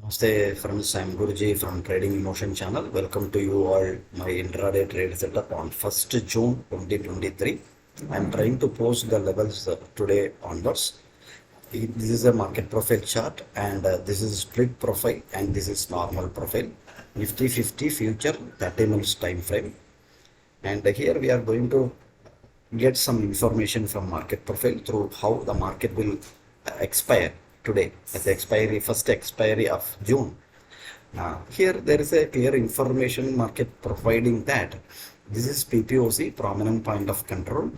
Namaste friends, I am Guruji from Trading Emotion channel. Welcome to you all my intraday trade setup on 1st June 2023. I am trying to post the levels today onwards. This is a market profile chart and this is split profile and this is normal profile. Nifty 50 future 30 minutes time frame. And here we are going to get some information from market profile through how the market will expire today as the expiry, first expiry of June. Here there is a clear information market providing that this is PPOC, prominent point of control,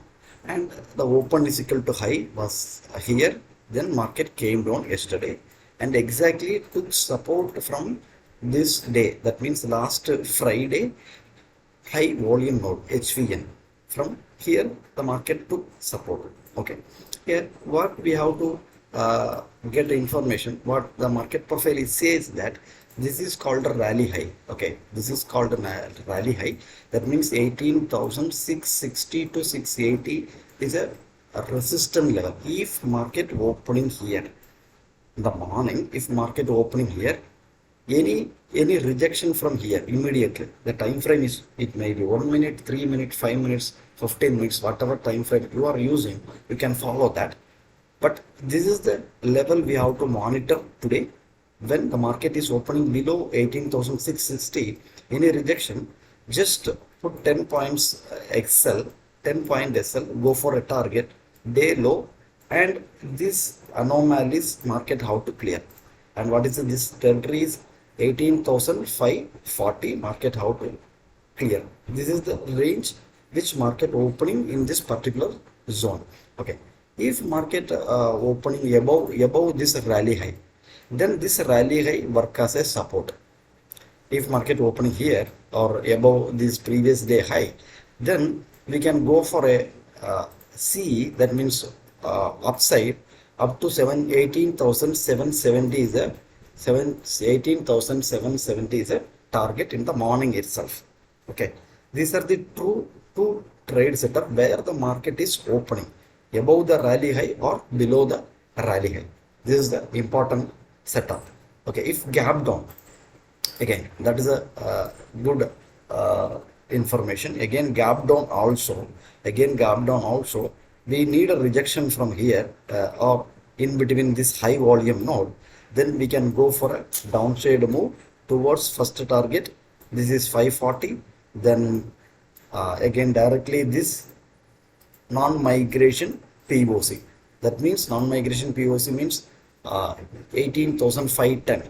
and the open is equal to high was here. Then market came down yesterday and exactly took support from this day. That means last Friday high volume node HVN. From here the market took support. Okay, here what we have to get information, what the market profile says that this is called a rally high. Okay, this is called a rally high. That means 18,660 to 680 is a resistance level. If market opening here in the morning, if market opening here, any rejection from here immediately, the time frame is, it may be 1 minute, 3 minutes, 5 minutes, 15 minutes, whatever time frame you are using, you can follow that. But this is the level we have to monitor today. When the market is opening below 18,660, any rejection, just put 10 points XL, 10 point SL, go for a target, day low, and this anomalies market how to clear. And what is this territory is 18,540 market how to clear. This is the range which market opening in this particular zone. Okay, if market opening above this rally high, then this rally high work as a support. If market opening here or above this previous day high, then we can go for a C, that means upside up to 18,770 is a 18,770 is a target in the morning itself. Okay, these are the two trade setup where the market is opening above the rally high or below the rally high. This is the important setup. Okay, if gap down, again that is a good information. Again gap down also, we need a rejection from here or in between this high volume node. Then we can go for a downside move towards first target. This is 540. Then again directly this non-migration POC. That means non-migration POC means 18,510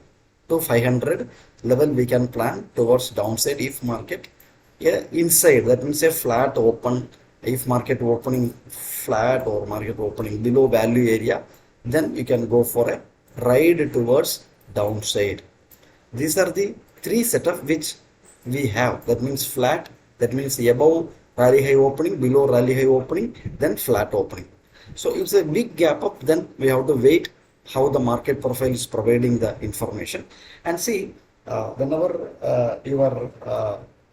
to 500 level we can plan towards downside if market inside. That means a flat open. If market opening flat or market opening below value area, then you can go for a ride towards downside. These are the three setup which we have. That means flat, that means above rally high opening, below rally high opening, then flat opening. So it's a big gap up, then we have to wait how the market profile is providing the information and see whenever you are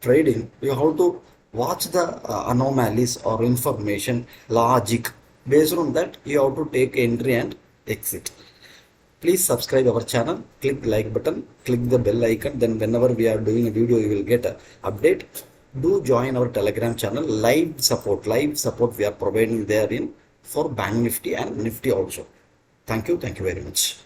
trading, you have to watch the anomalies or information logic. Based on that you have to take entry and exit. Please subscribe our channel, click like button, click the bell icon, then whenever we are doing a video you will get an update. Do join our Telegram channel. Live support we are providing therein for Bank Nifty and Nifty also. Thank you very much.